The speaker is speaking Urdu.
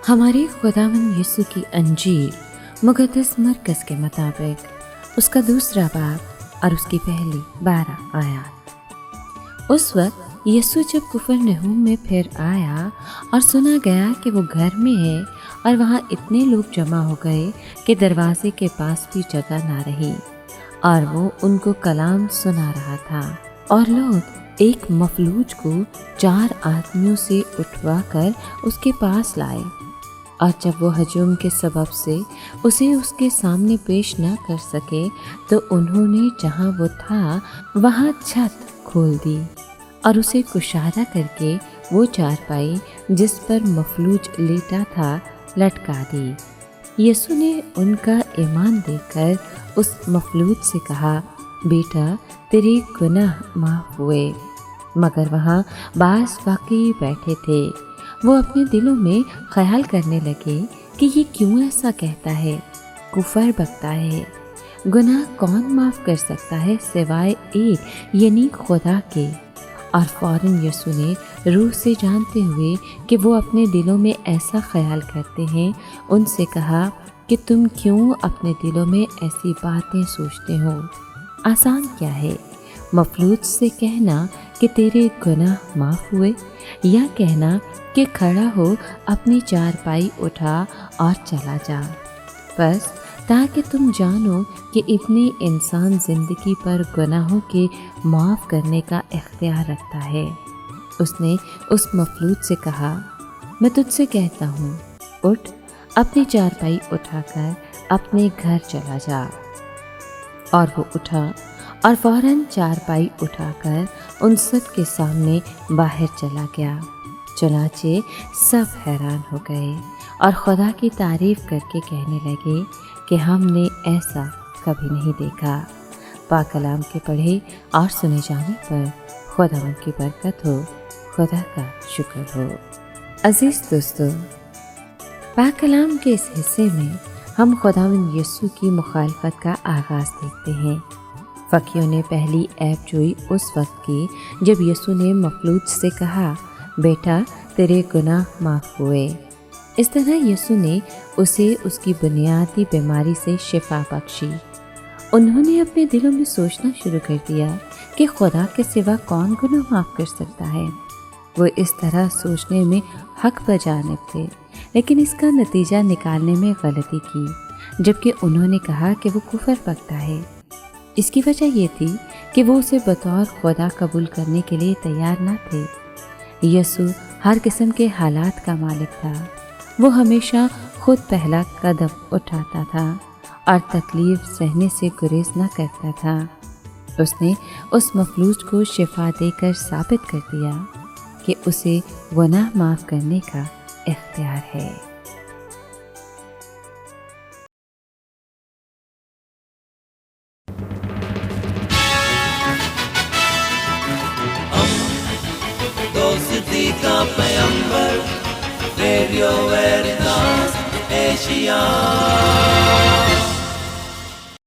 ہمارے خداوند یسوع کی انجیل مقدس مرکز کے مطابق اس کا 2 باب اور اس کی پہلی 12 آیات۔ اس وقت یسوع جب کفرنہوم میں پھر آیا اور سنا گیا کہ وہ گھر میں ہے اور وہاں اتنے لوگ جمع ہو گئے کہ دروازے کے پاس بھی جگہ نہ رہی، اور وہ ان کو کلام سنا رہا تھا، اور لوگ ایک مفلوج کو 4 آدمیوں سے اٹھوا کر اس کے پاس لائے، اور جب وہ ہجوم کے سبب سے اسے اس کے سامنے پیش نہ کر سکے تو انہوں نے جہاں وہ تھا وہاں چھت کھول دی اور اسے کشادہ کر کے وہ چارپائی جس پر مفلوج لیٹا تھا لٹکا دی۔ یسوع نے ان کا ایمان دیکھ کر اس مفلوج سے کہا، بیٹا تیرے گناہ معاف ہوئے۔ مگر وہاں بعض واقعی بیٹھے تھے، وہ اپنے دلوں میں خیال کرنے لگے کہ یہ کیوں ایسا کہتا ہے، کفر بکتا ہے۔ گناہ کون معاف کر سکتا ہے سوائے ایک یعنی خدا کے؟ اور فوراً یسوع نے روح سے جانتے ہوئے کہ وہ اپنے دلوں میں ایسا خیال کرتے ہیں ان سے کہا کہ تم کیوں اپنے دلوں میں ایسی باتیں سوچتے ہو؟ آسان کیا ہے، مفلوج سے کہنا کہ تیرے گناہ معاف ہوئے، یا کہنا کہ کھڑا ہو اپنی چارپائی اٹھا اور چلا جا؟ بس تاکہ تم جانو کہ ابن انسان زندگی پر گناہوں کے معاف کرنے کا اختیار رکھتا ہے۔ اس نے اس مفلوج سے کہا، میں تجھ سے کہتا ہوں، اٹھ اپنی چارپائی اٹھا کر اپنے گھر چلا جا۔ اور وہ اٹھا اور فوراً چارپائی اٹھا کر ان سب کے سامنے باہر چلا گیا۔ چنانچہ سب حیران ہو گئے اور خدا کی تعریف کر کے کہنے لگے کہ ہم نے ایسا کبھی نہیں دیکھا۔ پاک کلام کے پڑھے اور سنے جانے پر خداوند کی برکت ہو، خدا کا شکر ہو۔ عزیز دوستو، پاک کلام کے اس حصے میں ہم خداوند یسوع کی مخالفت کا آغاز دیکھتے ہیں۔ فقیوں نے پہلی عیب جوئی اس وقت کی جب یسوع نے مفلوج سے کہا، بیٹا تیرے گناہ معاف ہوئے۔ اس طرح یسوع نے اسے اس کی بنیادی بیماری سے شفا بخشی۔ انہوں نے اپنے دلوں میں سوچنا شروع کر دیا کہ خدا کے سوا کون گناہ معاف کر سکتا ہے۔ وہ اس طرح سوچنے میں حق بجانب تھے، لیکن اس کا نتیجہ نکالنے میں غلطی کی، جبکہ انہوں نے کہا کہ وہ کفر بکتا ہے۔ اس کی وجہ یہ تھی کہ وہ اسے بطور خدا قبول کرنے کے لیے تیار نہ تھے۔ یسوع ہر قسم کے حالات کا مالک تھا۔ وہ ہمیشہ خود پہلا قدم اٹھاتا تھا اور تکلیف سہنے سے گریز نہ کرتا تھا۔ اس نے اس مفلوج کو شفا دے کر ثابت کر دیا کہ اسے گناہ معاف کرنے کا اختیار ہے۔ دوستی کا پیمبر، ریڈیو ویریتاس ایشیا۔